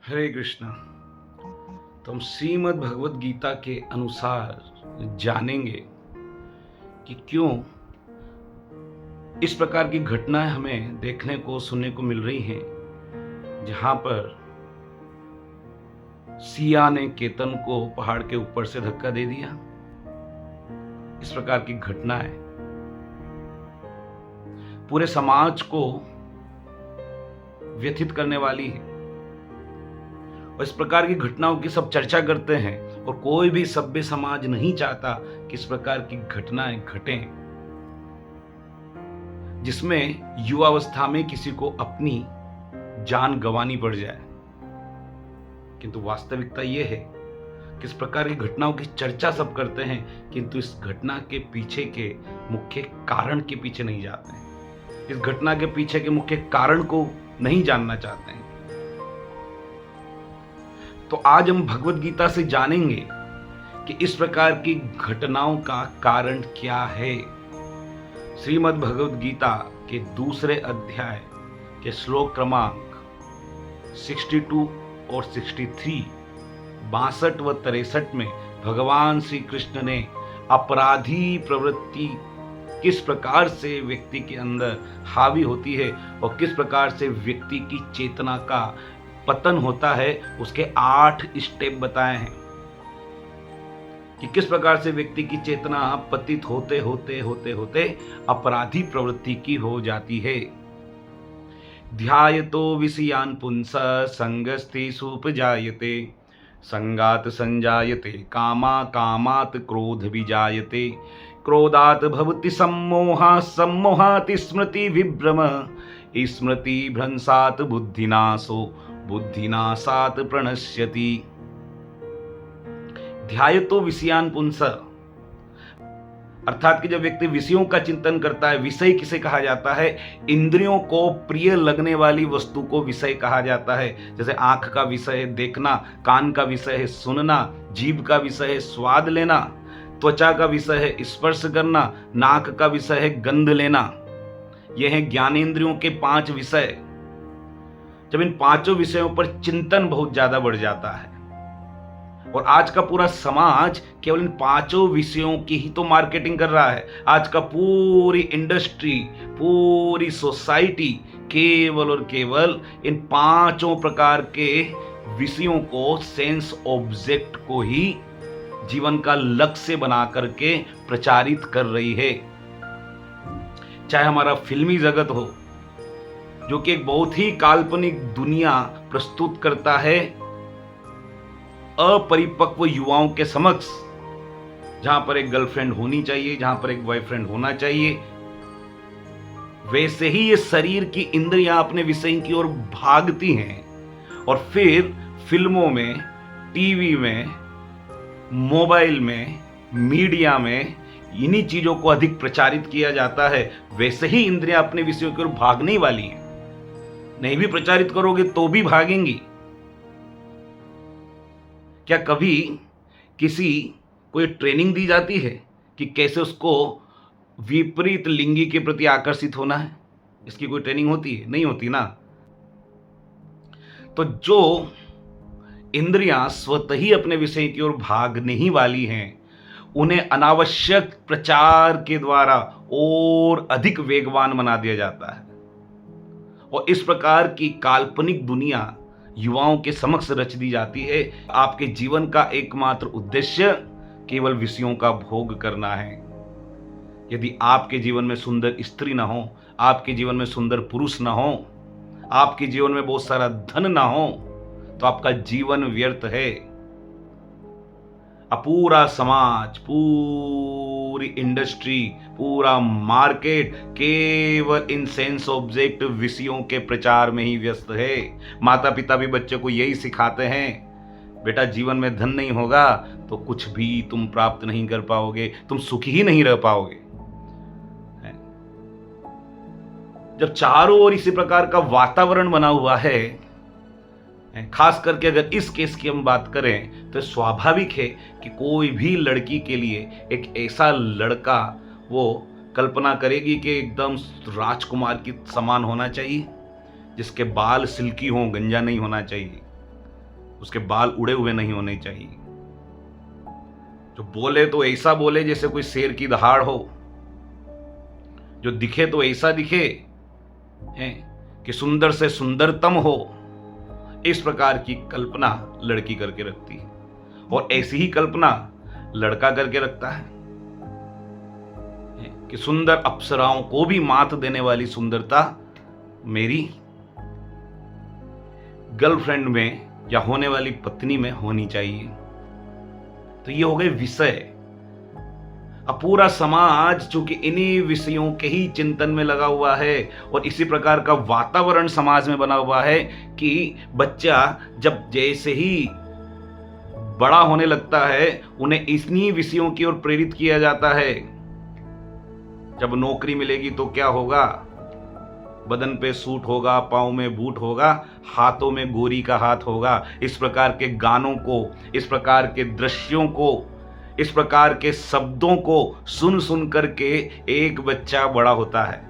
हरे कृष्णा। तो हम श्रीमद् भगवत गीता के अनुसार जानेंगे कि क्यों इस प्रकार की घटनाएं हमें देखने को सुनने को मिल रही हैं, जहां पर सिया ने केतन को पहाड़ के ऊपर से धक्का दे दिया। इस प्रकार की घटनाएं पूरे समाज को व्यथित करने वाली है और इस प्रकार की घटनाओं की सब चर्चा करते हैं और कोई भी सभ्य समाज नहीं चाहता कि इस प्रकार की घटनाएं घटें, जिसमें युवावस्था में किसी को अपनी जान गंवानी पड़ जाए। किंतु वास्तविकता यह है कि इस प्रकार की घटनाओं की चर्चा सब करते हैं, किंतु इस घटना के पीछे के मुख्य कारण के पीछे नहीं जाते हैं। इस घटना के पीछे के मुख्य कारण को नहीं जानना चाहते हैं। तो आज हम भगवत गीता से जानेंगे कि इस प्रकार की घटनाओं का कारण क्या है। श्रीमद् भगवत गीता के दूसरे अध्याय के श्लोक क्रमांक 62 और 63, 62 व 63 में भगवान श्री कृष्ण ने अपराधी प्रवृत्ति किस प्रकार से व्यक्ति के अंदर हावी होती है और किस प्रकार से व्यक्ति की चेतना का पतन होता है, उसके 8 स्टेप बताए हैं कि किस प्रकार से व्यक्ति की चेतना पतित होते होते होते होते अपराधी प्रवृत्ति की हो जाती है। ध्यायतो विषयान् पुंसः संगस्तेषुपजायते, संगात संजायते कामा, कामात् क्रोध विजायते, क्रोधात् भवति सम्मोहः, सम्मोहात् स्मृति विभ्रम, स्मृति भ्रंशात् बुद्धिनाशो, बुद्धिनाशात् प्रणश्यति। ध्यायतो विषयान् पुंसः, अर्थात कि जब व्यक्ति विषयों का चिंतन करता है, विषय किसे कहा जाता है? इंद्रियों को प्रिय लगने वाली वस्तु को विषय कहा जाता है। जैसे आंख का विषय है देखना, कान का विषय है सुनना, जीभ का विषय है स्वाद लेना, त्वचा का विषय है स्पर्श करना, नाक का विषय है गंध लेना। यह है ज्ञानेंद्रियों के 5 विषय। जब इन 5 विषयों पर चिंतन बहुत ज्यादा बढ़ जाता है और आज का पूरा समाज केवल इन 5 विषयों की ही तो मार्केटिंग कर रहा है। आज का पूरी इंडस्ट्री, पूरी सोसाइटी केवल और केवल इन 5 प्रकार के विषयों को, सेंस ऑब्जेक्ट को ही जीवन का लक्ष्य बना करके प्रचारित कर रही है। चाहे हमारा फिल्मी जगत हो, जो कि एक बहुत ही काल्पनिक दुनिया प्रस्तुत करता है अपरिपक्व युवाओं के समक्ष, जहां पर एक गर्लफ्रेंड होनी चाहिए, जहां पर एक बॉयफ्रेंड होना चाहिए, वैसे ही ये शरीर की इंद्रियां अपने विषय की ओर भागती हैं और फिर फिल्मों में, टीवी में, मोबाइल में, मीडिया में इन्हीं चीजों को अधिक प्रचारित किया जाता है। वैसे ही इंद्रियां अपने विषयों की ओर भागने वाली हैं। नहीं भी प्रचारित करोगे तो भी भागेंगी। क्या कभी किसी को ये ट्रेनिंग दी जाती है कि कैसे उसको विपरीत लिंगी के प्रति आकर्षित होना है? इसकी कोई ट्रेनिंग होती है? नहीं होती ना। तो जो इंद्रियां स्वतः ही अपने विषय की ओर भागने ही वाली हैं, उन्हें अनावश्यक प्रचार के द्वारा और अधिक वेगवान बना दिया जाता है और इस प्रकार की काल्पनिक दुनिया युवाओं के समक्ष रच दी जाती है। आपके जीवन का एकमात्र उद्देश्य केवल विषयों का भोग करना है। यदि आपके जीवन में सुंदर स्त्री ना हो, आपके जीवन में सुंदर पुरुष ना हो, आपके जीवन में बहुत सारा धन ना हो, तो आपका जीवन व्यर्थ है। अब पूरा समाज, पूरी इंडस्ट्री, पूरा मार्केट केवल इन सेंस ऑब्जेक्ट विषयों के प्रचार में ही व्यस्त है। माता पिता भी बच्चे को यही सिखाते हैं, बेटा जीवन में धन नहीं होगा तो कुछ भी तुम प्राप्त नहीं कर पाओगे, तुम सुखी ही नहीं रह पाओगे। जब चारों ओर इसी प्रकार का वातावरण बना हुआ है, खास करके अगर इस केस की हम बात करें, तो स्वाभाविक है कि कोई भी लड़की के लिए एक ऐसा लड़का वो कल्पना करेगी कि एकदम राजकुमार की समान होना चाहिए, जिसके बाल सिल्की हों, गंजा नहीं होना चाहिए, उसके बाल उड़े हुए नहीं होने चाहिए। जो बोले तो ऐसा बोले जैसे कोई शेर की दहाड़ हो, जो दिखे तो ऐसा दिखे कि सुंदर से सुंदरतम हो। इस प्रकार की कल्पना लड़की करके रखती है और ऐसी ही कल्पना लड़का करके रखता है कि सुंदर अप्सराओं को भी मात देने वाली सुंदरता मेरी गर्लफ्रेंड में या होने वाली पत्नी में होनी चाहिए। तो ये हो गए विषय। अब पूरा समाज चूंकि इन्हीं विषयों के ही चिंतन में लगा हुआ है और इसी प्रकार का वातावरण समाज में बना हुआ है कि बच्चा जब जैसे ही बड़ा होने लगता है उन्हें इन्हीं विषयों की ओर प्रेरित किया जाता है। जब नौकरी मिलेगी तो क्या होगा, बदन पे सूट होगा, पाँव में बूट होगा, हाथों में गोरी का हाथ होगा। इस प्रकार के गानों को, इस प्रकार के दृश्यों को, इस प्रकार के शब्दों को सुन सुन करके एक बच्चा बड़ा होता है।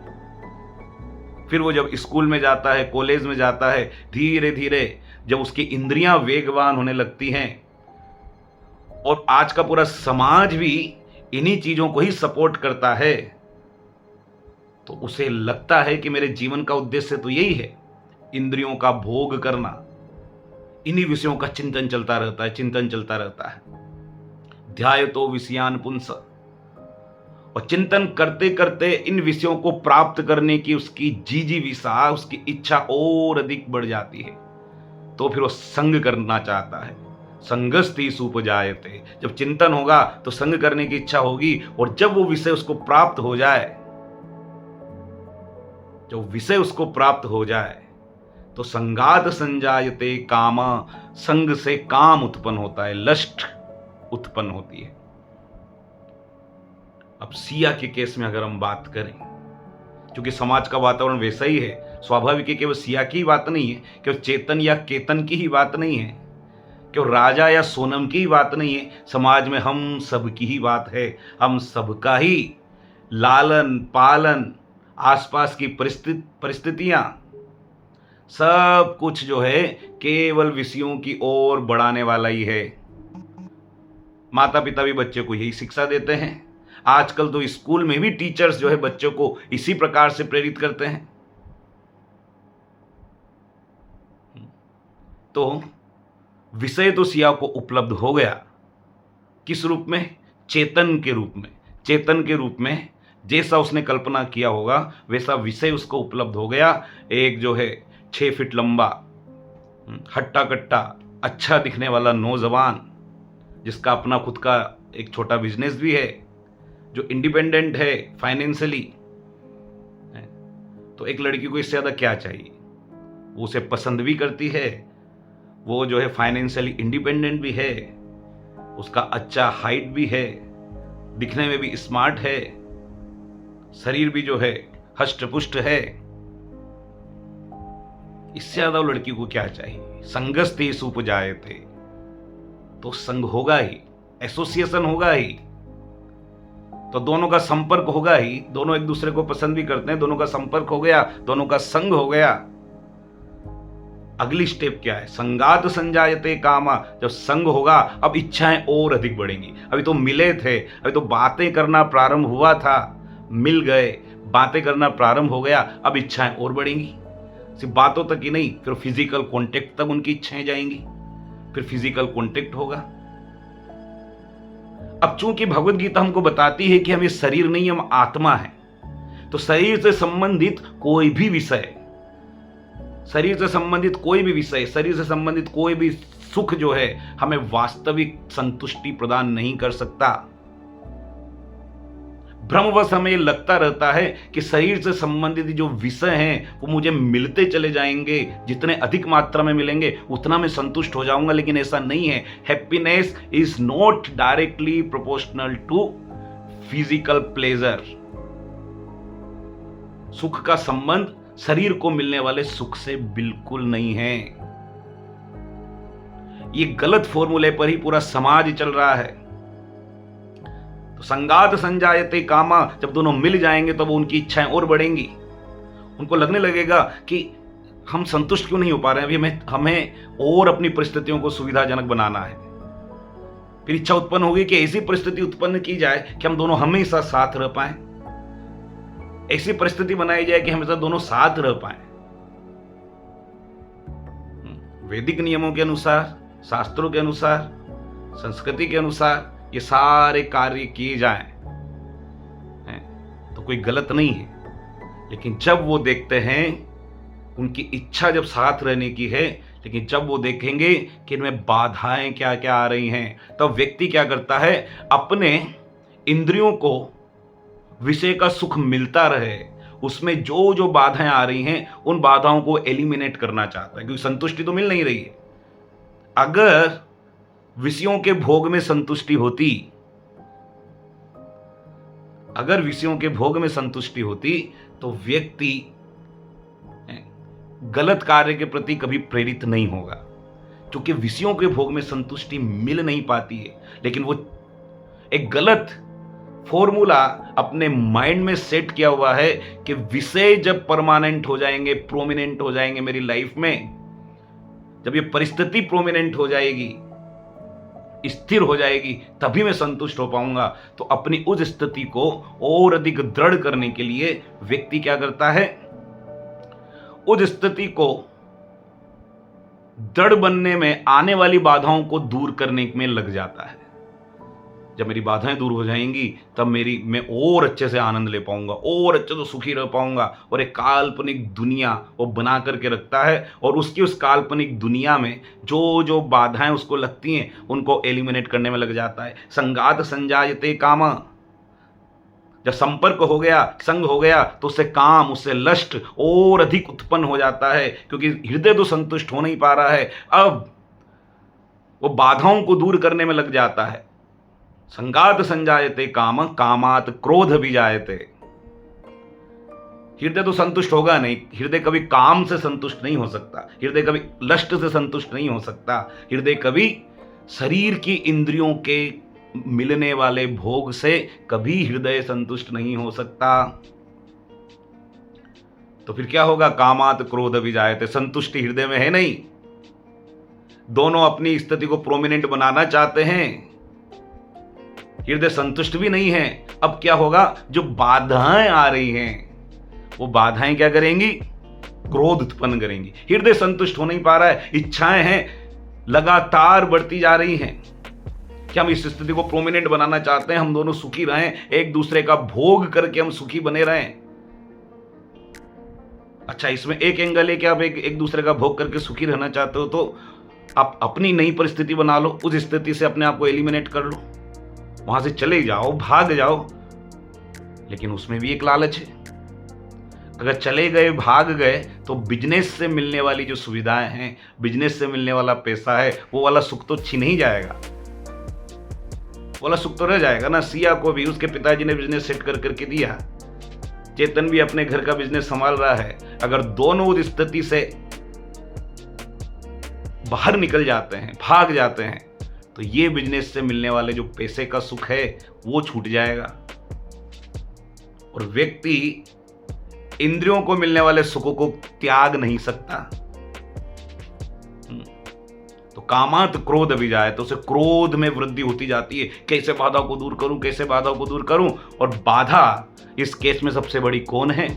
फिर वो जब स्कूल में जाता है, कॉलेज में जाता है, धीरे धीरे जब उसकी इंद्रियां वेगवान होने लगती हैं और आज का पूरा समाज भी इन्हीं चीजों को ही सपोर्ट करता है, तो उसे लगता है कि मेरे जीवन का उद्देश्य तो यही है, इंद्रियों का भोग करना। इन्हीं विषयों का चिंतन चलता रहता है, चिंतन चलता रहता है। ध्यायतो विषयान पुंस, और चिंतन करते करते इन विषयों को प्राप्त करने की उसकी जिजीविषा, उसकी इच्छा और अधिक बढ़ जाती है। तो फिर वो संग करना चाहता है। संगस्ति सुपजायते, जब चिंतन होगा तो संग करने की इच्छा होगी, और जब वो विषय उसको प्राप्त हो जाए, जो विषय उसको प्राप्त हो जाए तो संगात संजायते काम, संग से काम उत्पन्न होता है, लस्ट उत्पन्न होती है। अब सिया के केस में अगर हम बात करें, क्योंकि समाज का वातावरण वैसा ही है, स्वाभाविक है, केवल सिया की ही बात नहीं है, केवल चेतन या केतन की ही बात नहीं है, केवल राजा या सोनम की ही बात नहीं है, समाज में हम सब की ही बात है। हम सबका ही लालन पालन, आसपास की परिस्थितियां, सब कुछ जो है केवल विषयों की ओर बढ़ाने वाला ही है। माता पिता भी बच्चे को यही शिक्षा देते हैं। आजकल तो स्कूल में भी टीचर्स जो है बच्चों को इसी प्रकार से प्रेरित करते हैं। तो विषय तो सिया को उपलब्ध हो गया, किस रूप में? चेतन के रूप में। चेतन के रूप में जैसा उसने कल्पना किया होगा वैसा विषय उसको उपलब्ध हो गया। एक जो है 6 फीट लंबा, हट्टा कट्टा, अच्छा दिखने वाला नौजवान, जिसका अपना खुद का एक छोटा बिजनेस भी है, जो इंडिपेंडेंट है फाइनेंशियली। तो एक लड़की को इससे ज़्यादा क्या चाहिए? वो उसे पसंद भी करती है, वो जो है फाइनेंशियली इंडिपेंडेंट भी है, उसका अच्छा हाइट भी है, दिखने में भी स्मार्ट है, शरीर भी जो है हष्ट पुष्ट है। इससे ज्यादा लड़की को क्या चाहिए? संगस्ते सुपजायते, तो संग होगा ही, एसोसिएशन होगा ही, तो दोनों का संपर्क होगा ही। दोनों एक दूसरे को पसंद भी करते हैं, दोनों का संपर्क हो गया, दोनों का संग हो गया। अगली स्टेप क्या है? संगात संजायते कामा, जब संग होगा अब इच्छाएं और अधिक बढ़ेंगी। अभी तो मिले थे, अभी तो बातें करना प्रारंभ हुआ था, मिल गए, बातें करना प्रारंभ हो गया, अब इच्छाएं और बढ़ेंगी। सिर्फ बातों तक ही नहीं, फिर फिजिकल कांटेक्ट तक उनकी इच्छाएं जाएंगी, फिर फिजिकल कांटेक्ट होगा। अब चूंकि भगवत गीता हमको बताती है कि हम ये शरीर नहीं, हम आत्मा है, तो शरीर से संबंधित कोई भी विषय, शरीर से संबंधित कोई भी विषय, शरीर से संबंधित कोई भी सुख जो है हमें वास्तविक संतुष्टि प्रदान नहीं कर सकता। भ्रमवश हमें लगता रहता है कि शरीर से संबंधित जो विषय हैं वो मुझे मिलते चले जाएंगे, जितने अधिक मात्रा में मिलेंगे उतना मैं संतुष्ट हो जाऊंगा, लेकिन ऐसा नहीं है। Happiness is not directly proportional to physical pleasure. सुख का संबंध शरीर को मिलने वाले सुख से बिल्कुल नहीं है। ये गलत फॉर्मूले पर ही पूरा समाज चल रहा है। तो संगात संजायते कामा, जब दोनों मिल जाएंगे तो वो उनकी इच्छाएं और बढ़ेंगी। उनको लगने लगेगा कि हम संतुष्ट क्यों नहीं हो पा रहे हैं? अभी हमें और अपनी परिस्थितियों को सुविधाजनक बनाना है। फिर इच्छा उत्पन्न होगी कि ऐसी परिस्थिति उत्पन्न की जाए कि हम दोनों हमेशा साथ रह पाए, ऐसी परिस्थिति बनाई जाए कि हमेशा दोनों साथ रह पाए। वैदिक नियमों के अनुसार, शास्त्रों के अनुसार, संस्कृति के अनुसार ये सारे कार्य किए जाएं तो कोई गलत नहीं है। लेकिन जब वो देखते हैं, उनकी इच्छा जब साथ रहने की है, लेकिन जब वो देखेंगे कि इनमें बाधाएं क्या क्या आ रही हैं, तब व्यक्ति क्या करता है, अपने इंद्रियों को विषय का सुख मिलता रहे, उसमें जो जो बाधाएं आ रही हैं उन बाधाओं को एलिमिनेट करना चाहता है, क्योंकि संतुष्टि तो मिल नहीं रही है। अगर विषयों के भोग में संतुष्टि होती, अगर विषयों के भोग में संतुष्टि होती तो व्यक्ति गलत कार्य के प्रति कभी प्रेरित नहीं होगा, क्योंकि विषयों के भोग में संतुष्टि मिल नहीं पाती है। लेकिन वो एक गलत फॉर्मूला अपने माइंड में सेट किया हुआ है कि विषय जब परमानेंट हो जाएंगे, प्रोमिनेंट हो जाएंगे मेरी लाइफ में, जब ये परिस्थिति प्रोमिनेंट हो जाएगी, स्थिर हो जाएगी, तभी मैं संतुष्ट हो पाऊंगा। तो अपनी उस स्थिति को और अधिक दृढ़ करने के लिए व्यक्ति क्या करता है, उस स्थिति को दृढ़ बनने में आने वाली बाधाओं को दूर करने में लग जाता है। जब मेरी बाधाएं दूर हो जाएंगी तब मैं और अच्छे से आनंद ले पाऊंगा, और अच्छे से सुखी रह पाऊंगा। और एक काल्पनिक दुनिया वो बना करके रखता है, और उसकी उस काल्पनिक दुनिया में जो जो बाधाएं उसको लगती हैं उनको एलिमिनेट करने में लग जाता है। संगात संजायते काम, जब संपर्क हो गया, संग हो गया, तो उससे काम, उससे लस्ट और अधिक उत्पन्न हो जाता है, क्योंकि हृदय तो संतुष्ट हो नहीं पा रहा है। अब वो बाधाओं को दूर करने में लग जाता है। संगात संजायते काम, कामात क्रोध भी जायते। हृदय तो संतुष्ट होगा नहीं, हृदय कभी काम से संतुष्ट नहीं हो सकता, हृदय कभी लस्ट से संतुष्ट नहीं हो सकता, हृदय कभी शरीर की इंद्रियों के मिलने वाले भोग से कभी हृदय संतुष्ट नहीं हो सकता। तो फिर क्या होगा, कामात क्रोध भी जायते, संतुष्टि हृदय में है नहीं। दोनों अपनी स्थिति को प्रोमिनेंट बनाना चाहते हैं, हृदय संतुष्ट भी नहीं है। अब क्या होगा, जो बाधाएं आ रही हैं वो बाधाएं क्या करेंगी, क्रोध उत्पन्न करेंगी। हृदय संतुष्ट हो नहीं पा रहा है, इच्छाएं हैं लगातार बढ़ती जा रही हैं कि हम इस स्थिति को प्रोमिनेंट बनाना चाहते हैं, हम दोनों सुखी रहें, एक दूसरे का भोग करके हम सुखी बने रहें। अच्छा, इसमें एक एंगल है कि आप एक दूसरे का भोग करके सुखी रहना चाहते हो तो आप अपनी नई परिस्थिति बना लो, उस स्थिति से अपने आप को एलिमिनेट कर लो, वहां से चले जाओ, भाग जाओ। लेकिन उसमें भी एक लालच है, अगर चले गए, भाग गए, तो बिजनेस से मिलने वाली जो सुविधाएं हैं, बिजनेस से मिलने वाला पैसा है, वो वाला सुख तो छीन ही जाएगा, वो वाला सुख तो रह जाएगा ना। सिया को भी उसके पिताजी ने बिजनेस सेट कर करके दिया, चेतन भी अपने घर का बिजनेस संभाल रहा है। अगर दोनों उस स्थिति से बाहर निकल जाते हैं, भाग जाते हैं, तो ये बिजनेस से मिलने वाले जो पैसे का सुख है वो छूट जाएगा, और व्यक्ति इंद्रियों को मिलने वाले सुखों को त्याग नहीं सकता। तो कामात क्रोध भी जाए, तो उसे क्रोध में वृद्धि होती जाती है, कैसे बाधा को दूर करूं, कैसे बाधा को दूर करूं। और बाधा इस केस में सबसे बड़ी कौन है,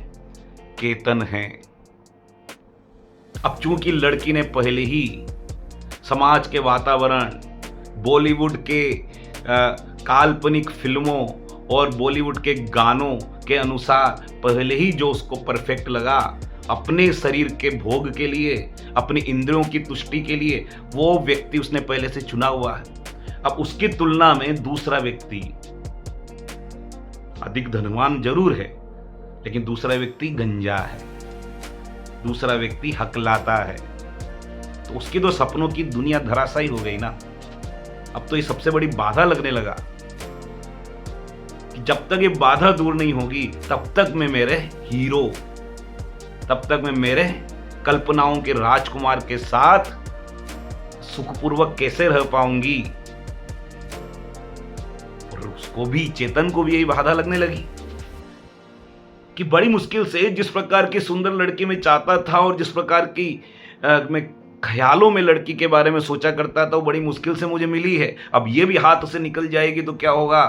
केतन है। अब चूंकि लड़की ने पहले ही समाज के वातावरण, बॉलीवुड के काल्पनिक फिल्मों और बॉलीवुड के गानों के अनुसार पहले ही जो उसको परफेक्ट लगा, अपने शरीर के भोग के लिए, अपनी इंद्रियों की तुष्टि के लिए, वो व्यक्ति उसने पहले से चुना हुआ है। अब उसकी तुलना में दूसरा व्यक्ति अधिक धनवान जरूर है, लेकिन दूसरा व्यक्ति गंजा है, दूसरा व्यक्ति हकलाता है, तो उसकी तो सपनों की दुनिया धराशायी हो गई ना। अब तो ये सबसे बड़ी बाधा लगने लगा कि जब तक ये बाधा दूर नहीं होगी तब तक मैं मेरे हीरो, तब तक मैं मेरे कल्पनाओं के राजकुमार के साथ सुखपूर्वक कैसे रह पाऊंगी। और उसको भी, चेतन को भी यही बाधा लगने लगी कि बड़ी मुश्किल से जिस प्रकार की सुंदर लड़की मैं चाहता था और जिस प्रकार की मैं ख्यालों में लड़की के बारे में सोचा करता था, वो बड़ी मुश्किल से मुझे मिली है। अब ये भी हाथ से निकल जाएगी तो क्या होगा?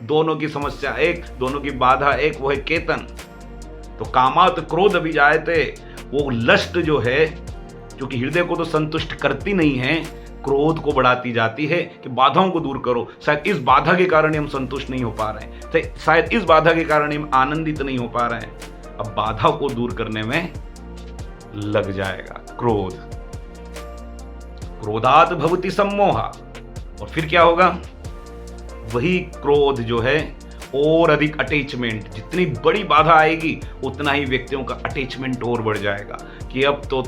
दोनों की समस्या एक, दोनों की बाधा एक, वो है केतन। तो कामात क्रोध भी जाए थे, वो लस्ट जो है, जो कि हृदय को तो संतुष्ट करती नहीं है, क्रोध को बढ़ाती जाती है कि बाधाओं को दूर करो। शायद इस बाधा के कारण हम संतुष्ट नहीं हो पा रहे हैं, शायद इस बाधा के कारण हम आनंदित नहीं हो पा रहे हैं। अब बाधा को दूर करने में लग जाएगा क्रोध। क्रोधात भवति सम्मोहा, और फिर क्या होगा? वही क्रोध जो है और अधिक अटैचमेंट, जितनी बड़ी बाधा आएगी उतना ही व्यक्तियों का अटैचमेंट और बढ़ जाएगा कि अब तो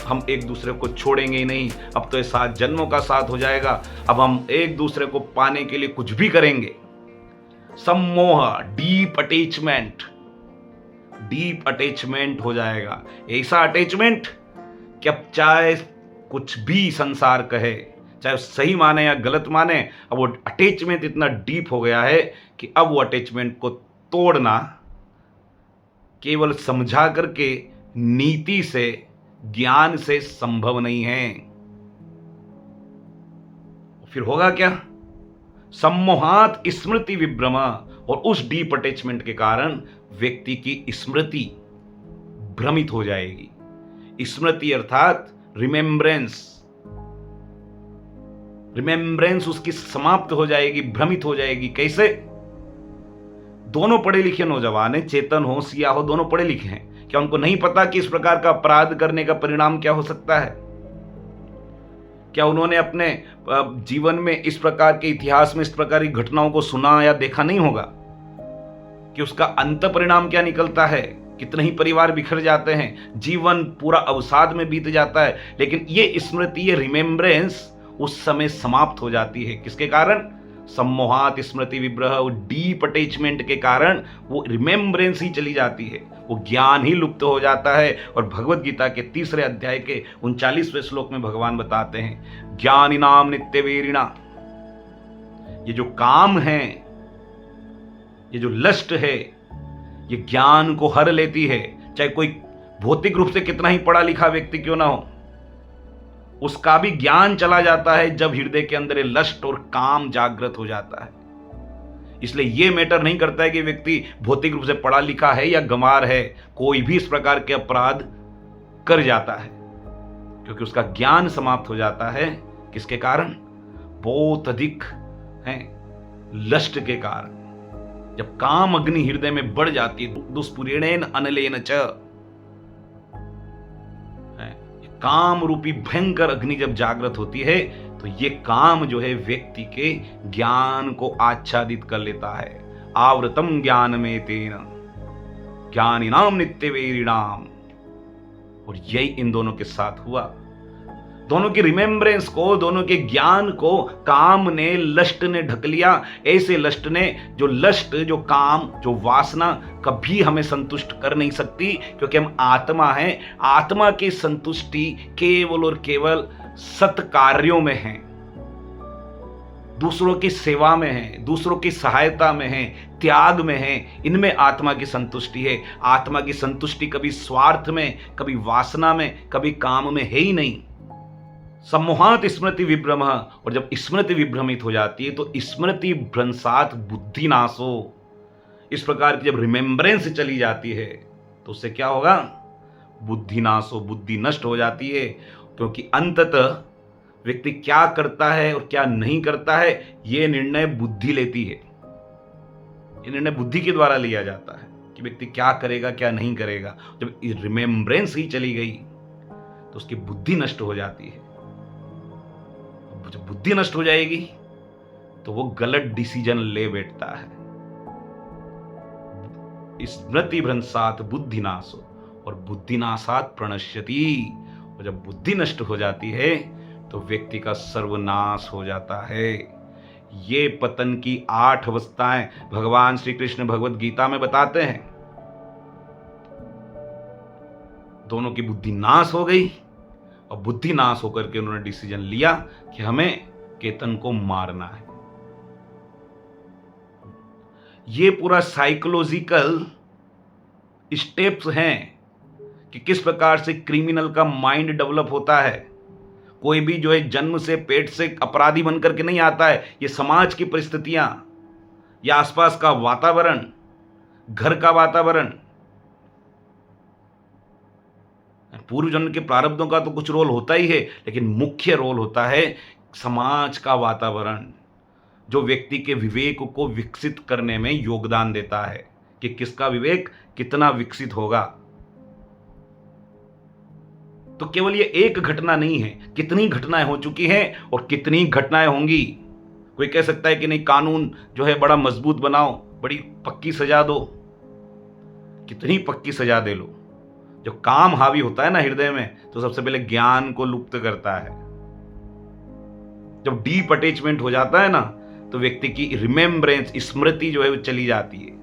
हम एक दूसरे को छोड़ेंगे ही नहीं, अब तो ये 7 जन्मों का साथ हो जाएगा, अब हम एक दूसरे को पाने के लिए कुछ भी करेंगे। सम्मोह, डीप अटैचमेंट हो जाएगा। ऐसा अटैचमेंट कि अब चाहे कुछ भी संसार कहे, चाहे सही माने या गलत माने, अब वो अटैचमेंट इतना डीप हो गया है कि अब वो अटैचमेंट को तोड़ना केवल समझा करके, नीति से, ज्ञान से संभव नहीं है। फिर होगा क्या? सम्मोहात स्मृति विभ्रम, और उस डीप अटैचमेंट के कारण व्यक्ति की स्मृति भ्रमित हो जाएगी। स्मृति अर्थात रिमेम्बरेंस उसकी समाप्त हो जाएगी, भ्रमित हो जाएगी। कैसे? दोनों पढ़े लिखे नौजवान हैं, चेतन हो, सिया हो, दोनों पढ़े लिखे हैं। क्या उनको नहीं पता कि इस प्रकार का अपराध करने का परिणाम क्या हो सकता है? क्या उन्होंने अपने जीवन में इस प्रकार के इतिहास में इस प्रकार की घटनाओं को सुना या देखा नहीं होगा कि उसका अंत परिणाम क्या निकलता है? कितने ही परिवार बिखर जाते हैं, जीवन पूरा अवसाद में बीत जाता है, लेकिन ये स्मृति, ये रिमेम्बरेंस उस समय समाप्त हो जाती है। किसके कारण? सम्मोहात स्मृति विभ्रह, वो डीप अटैचमेंट के कारण वो रिमेम्बरेंस ही चली जाती है, वो ज्ञान ही लुप्त हो जाता है। और भगवत गीता के 3 अध्याय के 39वें श्लोक में भगवान बताते हैं, ज्ञानिनाम नित्यवीरिणा, ये जो काम है, ये जो लस्ट है, ये ज्ञान को हर लेती है। चाहे कोई भौतिक रूप से कितना ही पढ़ा लिखा व्यक्ति क्यों ना हो, उसका भी ज्ञान चला जाता है जब हृदय के अंदर लस्ट और काम जागृत हो जाता है। इसलिए यह मैटर नहीं करता है कि व्यक्ति भौतिक रूप से पढ़ा लिखा है या गंवार है, कोई भी इस प्रकार के अपराध कर जाता है, क्योंकि उसका ज्ञान समाप्त हो जाता है। किसके कारण? बहुत अधिक है लस्ट के कारण। जब काम अग्नि हृदय में बढ़ जाती है, दुष्पुरेणेन अनलेन च, काम रूपी भयंकर अग्नि जब जागृत होती है तो ये काम जो है व्यक्ति के ज्ञान को आच्छादित कर लेता है। आवृतम ज्ञान में तेन ज्ञानिनाम नित्यवीरिणाम, और यही इन दोनों के साथ हुआ। दोनों की रिमेम्बरेंस को, दोनों के ज्ञान को काम ने, लस्ट ने ढक लिया। ऐसे लस्ट ने, जो लस्ट, जो काम, जो वासना कभी हमें संतुष्ट कर नहीं सकती, क्योंकि हम आत्मा हैं। आत्मा की संतुष्टि केवल और केवल सत्कार्यों में है, दूसरों की सेवा में है, दूसरों की सहायता में है, त्याग में है। इनमें आत्मा की संतुष्टि है। आत्मा की संतुष्टि कभी स्वार्थ में, कभी वासना में, कभी काम में है ही नहीं। सम्मोहात स्मृति विभ्रम, और जब स्मृति विभ्रमित हो जाती है तो स्मृति भ्रंशात बुद्धि नाशो, इस प्रकार की जब रिमेम्बरेंस चली जाती है तो उससे क्या होगा? बुद्धि नाशो, बुद्धि नष्ट हो जाती है। क्योंकि अंततः व्यक्ति क्या करता है और क्या नहीं करता है, यह निर्णय बुद्धि लेती है। यह निर्णय बुद्धि के द्वारा लिया जाता है कि व्यक्ति क्या करेगा, क्या नहीं करेगा। जब रिमेम्बरेंस ही चली गई तो उसकी बुद्धि नष्ट हो जाती है। जब बुद्धि नष्ट हो जाएगी तो वो गलत डिसीजन ले बैठता है। स्मृति भ्रंशात बुद्धि नाशो, और बुद्धि नाशात प्रणश्यति, और जब बुद्धि नष्ट हो जाती है तो व्यक्ति का सर्वनाश हो जाता है। ये पतन की 8 अवस्थाएं भगवान श्री कृष्ण भगवत गीता में बताते हैं। दोनों की बुद्धि नाश हो गई, और बुद्धि नाश होकर के उन्होंने डिसीजन लिया कि हमें केतन को मारना है। ये पूरा साइकोलॉजिकल स्टेप्स हैं कि किस प्रकार से क्रिमिनल का माइंड डेवलप होता है। कोई भी जो है जन्म से पेट से अपराधी बन करके नहीं आता है। ये समाज की परिस्थितियां या आसपास का वातावरण, घर का वातावरण, पूर्व जन्म के प्रारब्धों का तो कुछ रोल होता ही है, लेकिन मुख्य रोल होता है समाज का वातावरण, जो व्यक्ति के विवेक को विकसित करने में योगदान देता है कि किसका विवेक कितना विकसित होगा। तो केवल ये एक घटना नहीं है, कितनी घटनाएं हो चुकी हैं और कितनी घटनाएं होंगी। कोई कह सकता है कि नहीं, कानून जो है बड़ा मजबूत बनाओ, बड़ी पक्की सजा दो। कितनी पक्की सजा दे लो, जब काम हावी होता है ना हृदय में, तो सबसे पहले ज्ञान को लुप्त करता है। जब डीप अटैचमेंट हो जाता है ना, तो व्यक्ति की रिमेम्बरेंस, स्मृति जो है वो चली जाती है।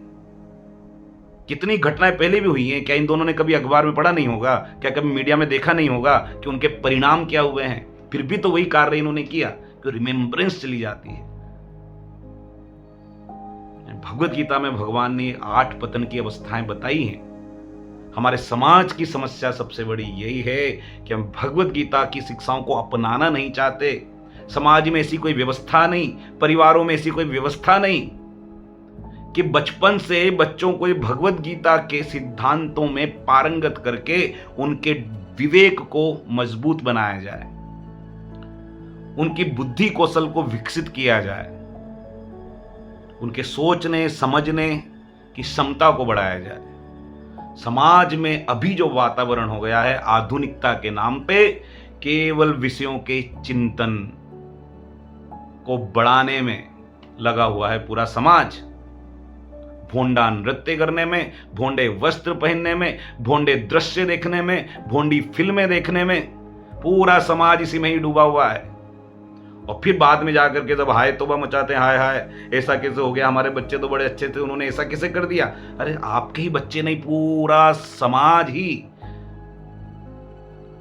कितनी घटनाएं पहले भी हुई हैं। क्या इन दोनों ने कभी अखबार में पढ़ा नहीं होगा? क्या कभी मीडिया में देखा नहीं होगा कि उनके परिणाम क्या हुए हैं? फिर भी तो वही कार्य इन्होंने किया, कि रिमेम्बरेंस चली जाती है। भगवत गीता में भगवान ने 8 पतन की अवस्थाएं बताई हैं। हमारे समाज की समस्या सबसे बड़ी यही है कि हम भगवत गीता की शिक्षाओं को अपनाना नहीं चाहते। समाज में ऐसी कोई व्यवस्था नहीं, परिवारों में ऐसी कोई व्यवस्था नहीं कि बचपन से बच्चों को भगवत गीता के सिद्धांतों में पारंगत करके उनके विवेक को मजबूत बनाया जाए, उनकी बुद्धि कौशल को विकसित किया जाए, उनके सोचने समझने की क्षमता को बढ़ाया जाए। समाज में अभी जो वातावरण हो गया है, आधुनिकता के नाम पे केवल विषयों के चिंतन को बढ़ाने में लगा हुआ है पूरा समाज। भोंडा नृत्य करने में, भोंडे वस्त्र पहनने में, भोंडे दृश्य देखने में, भोंडी फिल्में देखने में, पूरा समाज इसी में ही डूबा हुआ है। और फिर बाद में जाकर के जब हाय तौबा मचाते हैं, हाय हाय ऐसा कैसे हो गया, हमारे बच्चे तो बड़े अच्छे थे, उन्होंने ऐसा कैसे कर दिया। अरे आपके ही बच्चे नहीं, पूरा समाज ही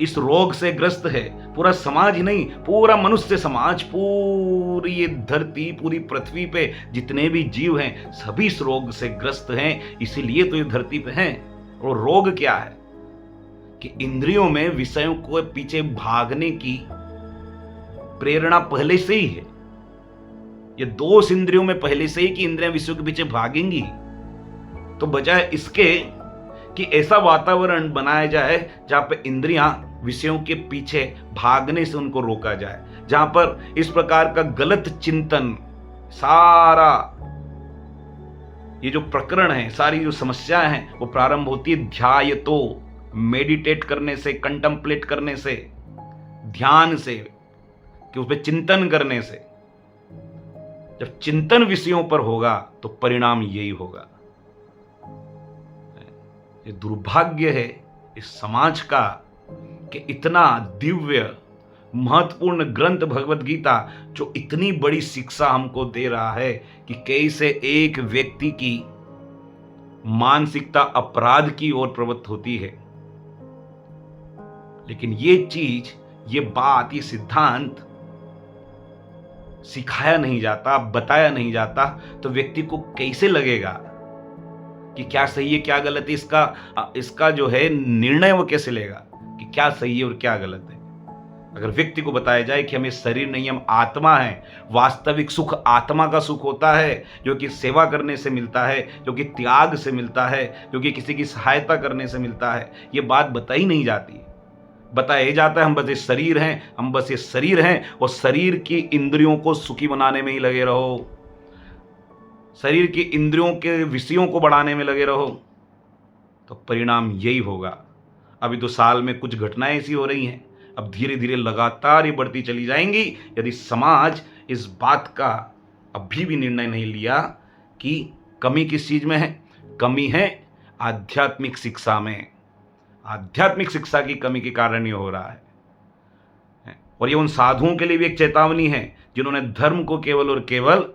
इस रोग से ग्रस्त है। पूरा समाज ही नहीं, पूरा मनुष्य समाज, पूरी ये धरती, पूरी पृथ्वी पे जितने भी जीव हैं, सभी इस रोग से ग्रस्त हैं। इसीलिए तो ये धरती पे हैं। और रोग क्या है कि इंद्रियों में विषयों को पीछे भागने की प्रेरणा पहले से ही है। ये दोष इंद्रियों में पहले से ही कि इंद्रियां विषयों के पीछे भागेंगी। तो बजाय इसके कि ऐसा वातावरण बनाया जाए जहां पर इंद्रियां विषयों के पीछे भागने से उनको रोका जाए, जहां पर इस प्रकार का गलत चिंतन, सारा ये जो प्रकरण है, सारी जो समस्याएं हैं, वो प्रारंभ होती है ध्यायतो, मेडिटेट करने से, कंटेम्पलेट करने से, ध्यान से, कि उस पर चिंतन करने से। जब चिंतन विषयों पर होगा तो परिणाम यही होगा। ये दुर्भाग्य है इस समाज का कि इतना दिव्य महत्वपूर्ण ग्रंथ भगवत गीता, जो इतनी बड़ी शिक्षा हमको दे रहा है कि कैसे एक व्यक्ति की मानसिकता अपराध की ओर प्रवृत्त होती है, लेकिन ये चीज, ये बात, ये सिद्धांत सिखाया नहीं जाता, बताया नहीं जाता, तो व्यक्ति को कैसे लगेगा कि क्या सही है क्या गलत है। इसका जो है निर्णय वो कैसे लेगा कि क्या सही है और क्या गलत है। अगर व्यक्ति को बताया जाए कि हमें शरीर नहीं, हम आत्मा है, वास्तविक सुख आत्मा का सुख होता है, जो कि सेवा करने से मिलता है, जो कि त्याग से मिलता है, जो कि किसी की सहायता करने से मिलता है, ये बात बताई नहीं जाती। बताया जाता है हम बस ये शरीर हैं, हम बस ये शरीर हैं, और शरीर की इंद्रियों को सुखी बनाने में ही लगे रहो, शरीर की इंद्रियों के विषयों को बढ़ाने में लगे रहो, तो परिणाम यही होगा। अभी तो साल में कुछ घटनाएं ऐसी हो रही हैं, अब धीरे धीरे लगातार ये बढ़ती चली जाएंगी, यदि समाज इस बात का अभी भी निर्णय नहीं लिया कि कमी किस चीज में है। कमी है आध्यात्मिक शिक्षा में। आध्यात्मिक शिक्षा की कमी के कारण ये हो रहा है। और ये उन साधुओं के लिए भी एक चेतावनी है जिन्होंने धर्म को केवल और केवल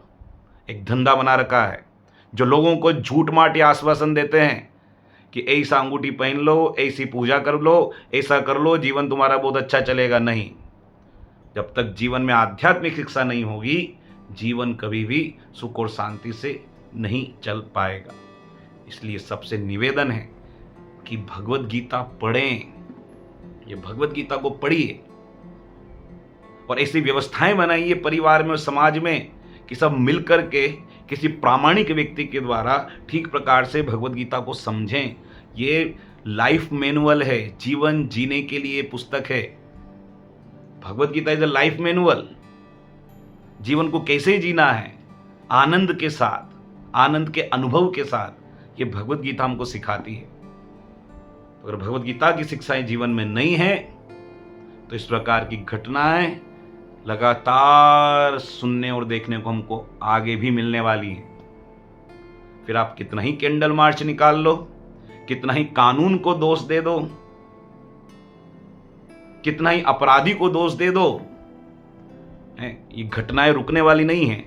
एक धंधा बना रखा है, जो लोगों को झूठ माट या आश्वासन देते हैं कि ऐसा अंगूठी पहन लो, ऐसी पूजा कर लो, ऐसा कर लो, जीवन तुम्हारा बहुत अच्छा चलेगा। नहीं, जब तक जीवन में आध्यात्मिक शिक्षा नहीं होगी, जीवन कभी भी सुख और शांति से नहीं चल पाएगा। इसलिए सबसे निवेदन है कि भगवत गीता पढ़ें, ये भगवत गीता को पढ़िए और ऐसी व्यवस्थाएं बनाइए परिवार में और समाज में कि सब मिलकर के किसी प्रामाणिक व्यक्ति के द्वारा ठीक प्रकार से भगवत गीता को समझें। ये लाइफ मैनुअल है, जीवन जीने के लिए पुस्तक है। Bhagavad Gita is a life manual. जीवन को कैसे जीना है आनंद के साथ, आनंद के अनुभव के साथ, ये भगवत गीता हमको सिखाती है। अगर भगवत गीता की शिक्षाएं जीवन में नहीं है तो इस प्रकार की घटनाएं लगातार सुनने और देखने को हमको आगे भी मिलने वाली हैं। फिर आप कितना ही कैंडल मार्च निकाल लो, कितना ही कानून को दोष दे दो, कितना ही अपराधी को दोष दे दो, ये घटनाएं रुकने वाली नहीं है।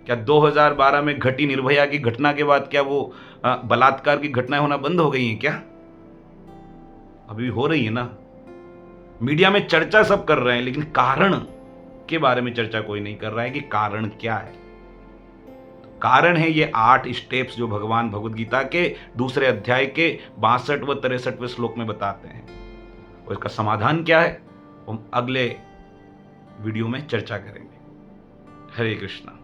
क्या 2012 में घटी निर्भया की घटना के बाद क्या वो बलात्कार की घटनाएं होना बंद हो गई हैं क्या? अभी हो रही है ना। मीडिया में चर्चा सब कर रहे हैं, लेकिन कारण के बारे में चर्चा कोई नहीं कर रहा है कि कारण क्या है। तो कारण है ये 8 स्टेप्स जो भगवान भगवत गीता के दूसरे अध्याय के 62 व 63वें श्लोक में बताते हैं। और इसका समाधान क्या है हम अगले वीडियो में चर्चा करेंगे। हरे कृष्णा।